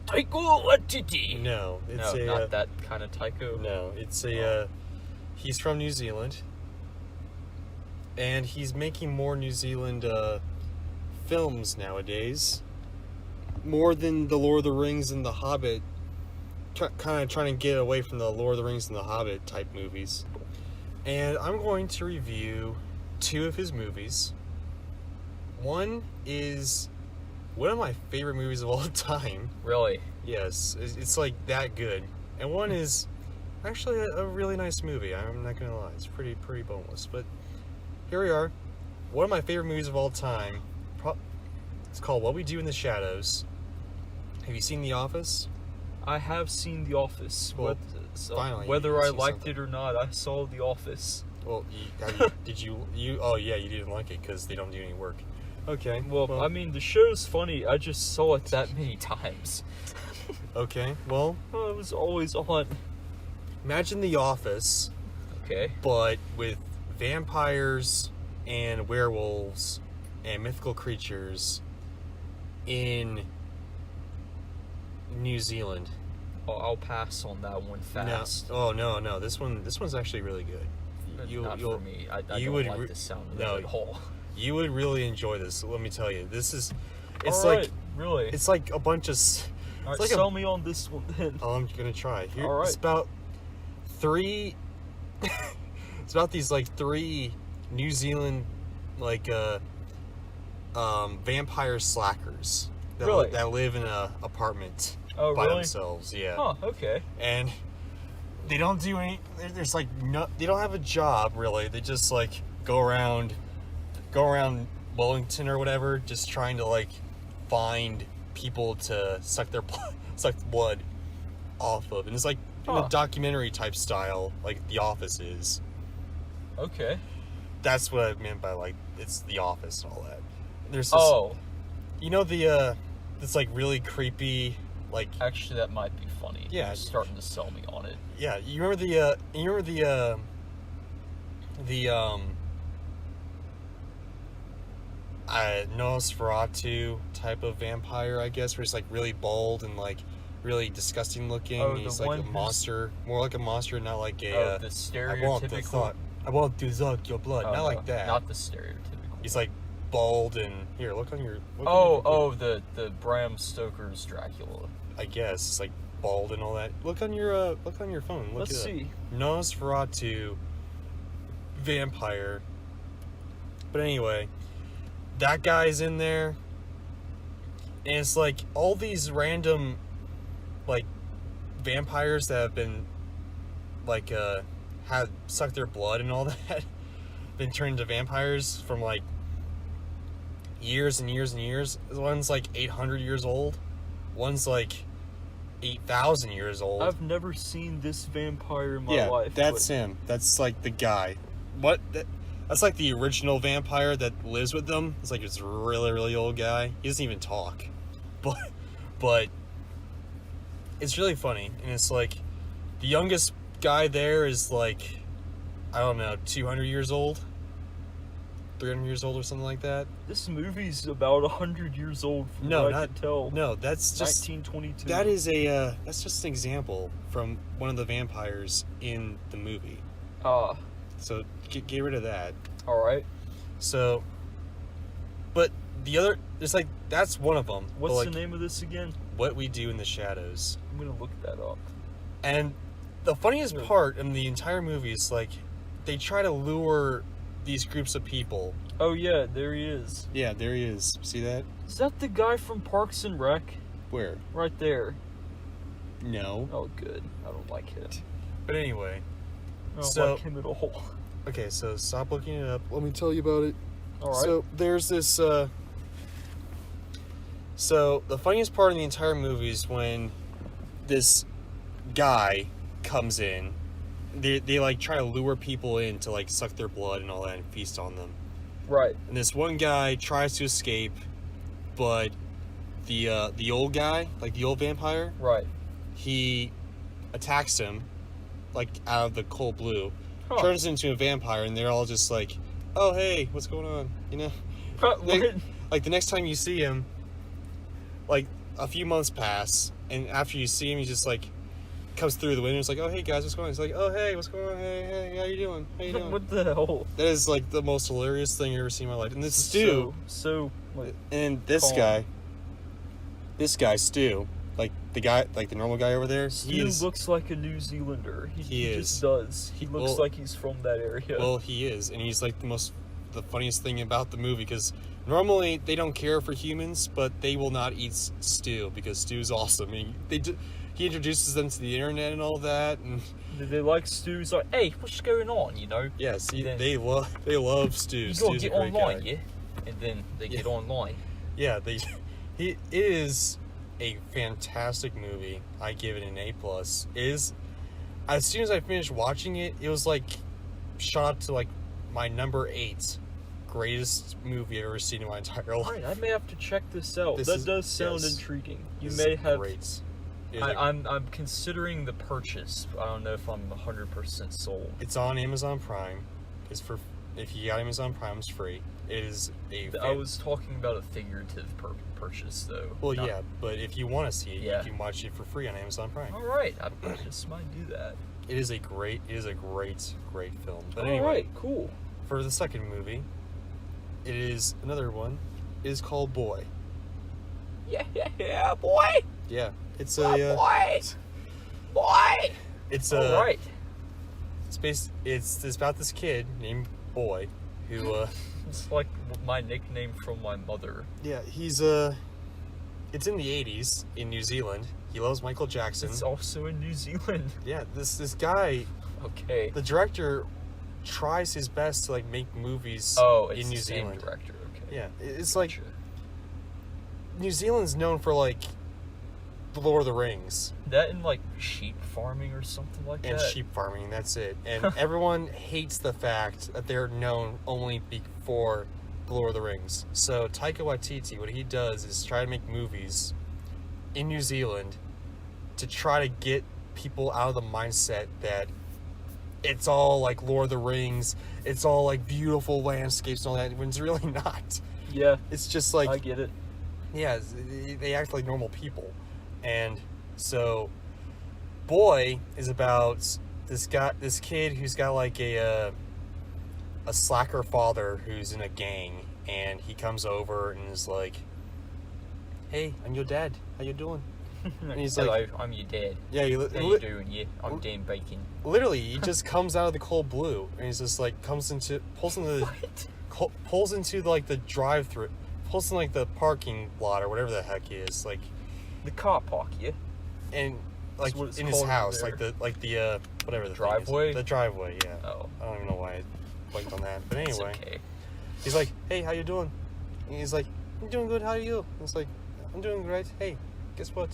Taiko Waititi! No, it's No, not that kind of Taiko. No, it's a he's from New Zealand, and he's making more New Zealand films nowadays, more than the Lord of the Rings and the Hobbit. Kind of trying to get away from the Lord of the Rings and the Hobbit type movies. And I'm going to review 2 of his movies. One is one of my favorite movies of all time. Really? Yes, it's like that good. And one is actually a really nice movie. I'm not gonna lie, it's pretty boneless. But here we are. One of my favorite movies of all time. It's called What We Do in the Shadows. Have you seen The Office? I have seen The Office. Well, finally, whether you I see liked something. it or not, I saw The Office. Well, did you? Oh yeah, you didn't like it because they don't do any work. Okay. Well, I mean, the show's funny. I just saw it that many times. Okay. Well, It was always on. imagine The Office, Okay. but with vampires and werewolves and mythical creatures in New Zealand. I'll pass on that one fast. No. Oh no. This one's actually really good. Not for me. I you don't would like re- the sound of no, it at all. You would really enjoy this. Let me tell you. It's Alright, like really. it's like a bunch of. Alright, like sell me on this one then. Oh, I'm gonna try. Here, All right. It's about 3. It's about these like 3 New Zealand like vampire slackers that Really? that live in a apartment Oh, by really? themselves. Yeah. Huh, okay. And they don't do any. There's like no. They don't have a job really. They just like go around Wellington or whatever, just trying to like find people to suck blood off of, and it's like in Huh. a documentary type style, like The Office is. Okay. That's what I meant by like it's The Office and all that. There's this, Oh, you know this like really creepy like actually, that might be funny. Yeah. You're starting to sell me on it. yeah. You remember the Nosferatu type of vampire, I guess, where he's like really bald and like really disgusting looking. Oh, He's the like one a who's- monster, more like a monster, not like The I want the stereotypical. thought. I want to suck your blood, Oh, not no, like that. Not the stereotypical. He's like bald and here. Look on your. Look on Oh, your computer. the Bram Stoker's Dracula. I guess it's like bald and all that. Look on your phone. Look Let's it up. see. Nosferatu vampire. But anyway, that guy's in there, and it's like all these random like vampires that have been like had sucked their blood and all that, been turned into vampires from like years and years and years. One's like 800 years old. One's like 8,000 years old. I've never seen this vampire in my Yeah, life. that's but- him. That's like the guy. That's like the original vampire that lives with them. It's like this really, really old guy. He doesn't even talk. But it's really funny. And it's like the youngest guy there is like, I don't know, 200 years old? 300 years old or something like that? This movie's about 100 years old from No, what I not can tell. No, that's just 1922. that is that's just an example from one of the vampires in the movie. So get rid of that. Alright. So, but the other, it's like, that's one of them. What's but like, the name of this again? What We Do in the Shadows. I'm gonna look that up. And the funniest Yeah. part in the entire movie is like, they try to lure these groups of people. Oh yeah, there he is. Yeah, there he is. See that? Is that the guy from Parks and Rec? Where? Right there. No. Oh, good. I don't like him. But anyway. I don't So- like him at all. Okay, so stop looking it up. Let me tell you about it. All right. So there's this. So the funniest part of the entire movie is when this guy comes in. They like try to lure people in to like suck their blood and all that and feast on them. Right. And this one guy tries to escape, but the old guy, like the old vampire, Right. he attacks him, like out of the cold blue, Huh. turns into a vampire, and they're all just like, "Oh hey, what's going on?" You know, What? like the next time you see him, like a few months pass, and after you see him, he just like comes through the window. It's like, "Oh hey guys, what's going on?" He's like, "Oh hey, what's going on? Hey, how you doing? How you doing?" What the hell? That is like the most hilarious thing I've ever seen in my life. And this Stu, So like, and this calm. guy Stu, like the guy, like the normal guy over there, Stu looks like a New Zealander. He is. just does. He looks Well- like he's from that area. Well, he is, and he's like the funniest thing about the movie, because normally they don't care for humans, but they will not eat Stu because Stu's awesome. He introduces them to the internet and all that, and they like Stu. He's like, hey, what's going on? You know. yes, Then- they love Stu. You gotta Stu's get a great online, guy. yeah. And then they Yeah. get online. Yeah, it is a fantastic movie. I give it an A+. As soon as I finished watching it, it was like shot up to like my number 8 greatest movie I've ever seen in my entire life. Alright, I may have to check this out. That does sound yes. intriguing. You This may is have. great. It is I'm considering the purchase. But I don't know if I'm 100% sold. it's on Amazon Prime. If you got Amazon Prime, it's free. It is I was talking about a figurative purchase, though. well, not- yeah, but if you want to see it, Yeah. you can watch it for free on Amazon Prime. All right, I just might do that. It is a great film. But All anyway, right, cool. for the second movie, it is another one. It is called Boy. Yeah, boy. Yeah, it's Boy. it's All right. it's about this kid named Boy who It's like my nickname from my mother. yeah, he's it's in the 80s in New Zealand. He loves Michael Jackson. It's also in New Zealand. Yeah, this guy, Okay. the director, tries his best to like make movies It's in New the same Zealand. director. Okay. Yeah, it's like Gotcha. New Zealand's known for like the Lord of the Rings That and like sheep farming or something like and that. sheep farming. That's it. And everyone hates the fact that they're known only for the Lord of the Rings. So Taika Waititi, what he does is try to make movies in New Zealand to try to get people out of the mindset that it's all like Lord of the Rings, it's all like beautiful landscapes and all that, when it's really not. Yeah, It's just like I get it. yeah, they act like normal people. And so Boy is about this kid who's got like a slacker father who's in a gang, and he comes over and is like, "Hey, I'm your dad. How you doing?" And he's Hello, like, I'm your dad. "Yeah, How you doing? Yeah, I'm Dan Bacon. literally, he just comes out of the cold blue, and he's just like pulls into like the drive-through, pulls in like the parking lot or whatever the heck he is, like, The car park, yeah. and like That's what it's in his called house, over like the whatever the Driveway? thing is. The driveway, yeah. Oh, I don't even know why I blanked on that, but it's anyway, okay. he's like, "Hey, how you doing?" And he's like, "I'm doing good. How are you?" And it's like, "I'm doing great. Hey, guess what?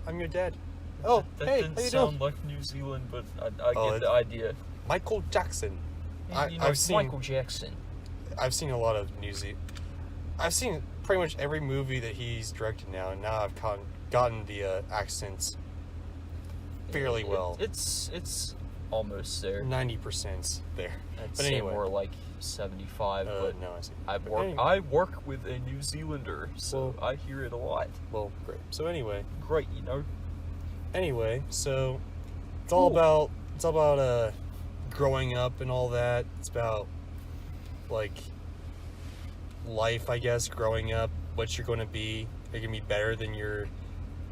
I'm your dad." "Oh, That hey, didn't how you sound doing?" like New Zealand, but I Oh, get the idea. Michael Jackson. And, I've seen Michael Jackson. I've seen a lot of I've seen pretty much every movie that he's directed now, and now I've gotten the accents fairly well. It's almost there. 90% there. I'd But say anyway. more like 75, but No, I see. I work with a New Zealander, so I hear it a lot. Well, great. So anyway, Great, you know. so it's all Cool. about growing up and all that. It's about like life, I guess, growing up, what you're going to be. You're going to be better than your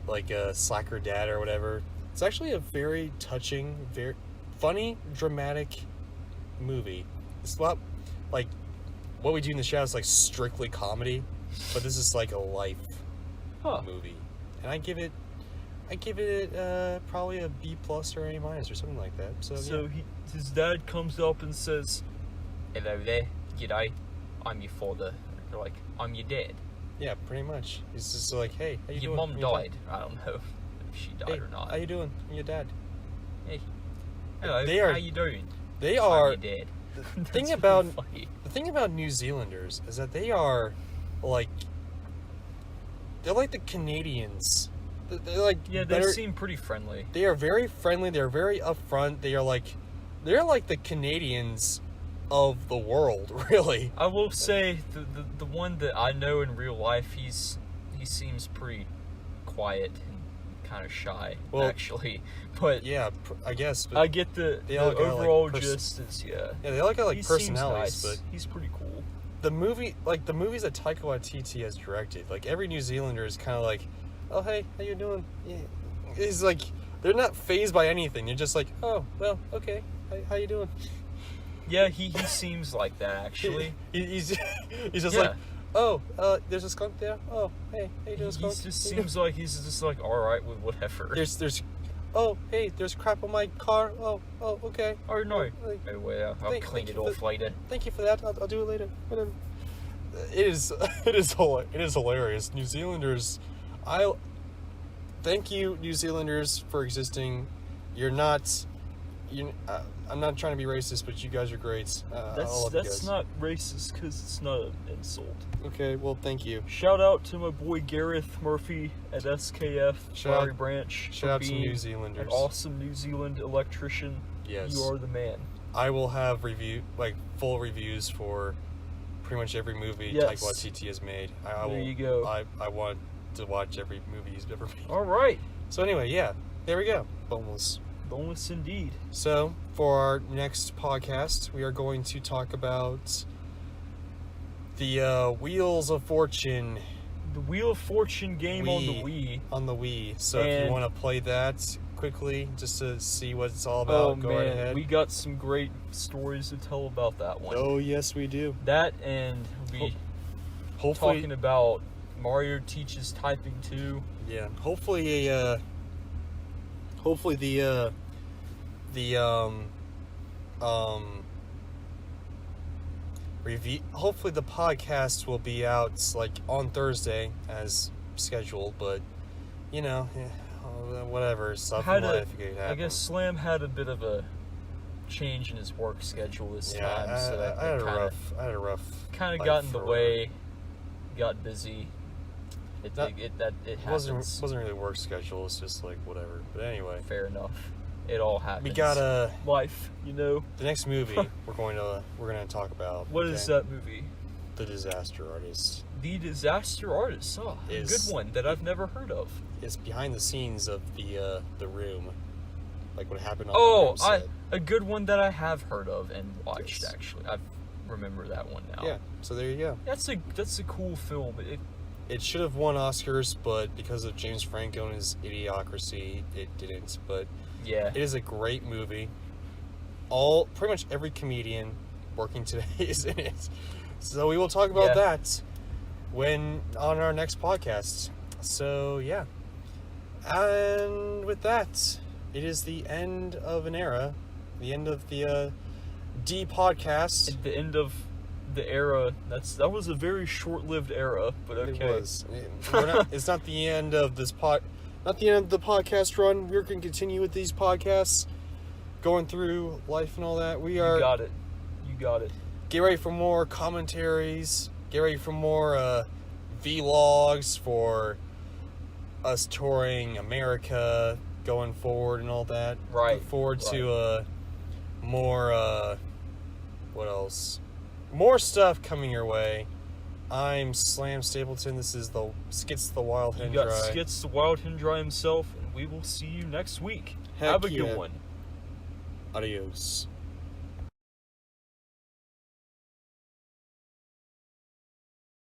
like a slacker dad or whatever. It's actually a very touching, very funny, dramatic movie. It's about like what we do in the shadows is like strictly comedy, but this is like a life movie, and I give it probably a B+ or A- or something like that. So yeah. His dad comes up and says, Hello there, g'day. I'm your father. They're like, I'm your dad. Yeah, pretty much. He's just like, hey, how you Your doing? mom I'm your died. I don't know if she died Hey, or not. how you doing? I'm your dad. Hey. Hello, They are- how you doing? They I'm are. your dad. The thing That's about really funny. the thing about New Zealanders is that they are like they're like the Canadians. They're like yeah, they better, seem pretty friendly. They are very friendly. They're very upfront. They're like the Canadians of the world, really. I will say the one that I know in real life, he seems pretty quiet and kind of shy, Well, actually. But Yeah, I guess. But I get the all got, like, overall pers- gist is yeah, they all got like he personalities, seems nice. but He's pretty cool. the movies that Taika Waititi has directed, like every New Zealander is kind of like, oh hey, how you doing? Yeah. It's like they're not fazed by anything. You're just like, oh well, okay, how you doing? Yeah, he seems like that actually. He's just Yeah. like, oh, there's a skunk there. Oh, hey, how you doing, skunk? He just How you doing?" seems like he's just like all right with whatever. There's, oh hey, there's crap on my car. Oh okay. Oh no. Like, Oh well, I'll thank- clean thank it you off for- later. Thank you for that. I'll do it later. Whatever. It is hilarious. New Zealanders, thank you, New Zealanders, for existing. You're not, I'm not trying to be racist, but you guys are great. I love you That's guys. not racist because it's not an insult. Okay, well, thank you. Shout out to my boy Gareth Murphy at SKF Shout Flowery out- Branch. Shout for out to being New Zealanders. An awesome New Zealand electrician. Yes. You are the man. I will have full reviews for pretty much every movie Yes. Taika Waititi has made. There you go. I want to watch every movie he's ever made. All right. So anyway, yeah, there we go. Boneless. Bonus indeed. So, for our next podcast, we are going to talk about the Wheels of Fortune The Wheel of Fortune game on the Wii. on the Wii. So, if you And- want to play that quickly, just to see what it's all about, Oh go right man, ahead. we got some great stories to tell about that one. Oh, yes, we do. That and we Hopefully, talking about Mario teaches typing too. yeah. Hopefully, hopefully the podcast will be out like on Thursday as scheduled, but you know, whatever stuff in life could happen. I guess Slam had a bit of a change in his work schedule this Yeah, time, so that I had a rough kind of life got in the for way. Got busy. It That- happens. wasn't really work schedule. It's just like whatever. But anyway, Fair enough. It all happens. we got life, you know. the next movie we're gonna talk about. What is that movie? The Disaster Artist. The Disaster Artist. Oh, a Is- good one that I've never heard of. It's behind the scenes of the Room, like what happened on Oh, the Room set. a good one that I have heard of and watched. Yes. Actually, I remember that one now. Yeah. So there you go. That's a cool film. It should have won Oscars, but because of James Franco and his idiocracy, it didn't. But Yeah. it is a great movie. Pretty much every comedian working today is in it. So we will talk about Yeah. that on our next podcast. So yeah. And with that, it is the end of an era. The end of the D podcast. At the end of the era, that was a very short-lived era, but okay. It was. It's not the end of this not the end of the podcast run. We're going to continue with these podcasts, going through life and all that. We are. You got it. You got it. Get ready for more commentaries. Get ready for more vlogs for us touring America going forward and all that. Right, Look forward right. to more. What else? More stuff coming your way. I'm Slam Stapleton. This is the Skits the Wild You Hen got Dry. Skits the Wild Hendry himself, and we will see you next week. Heck Have a yeah. good one. Adios.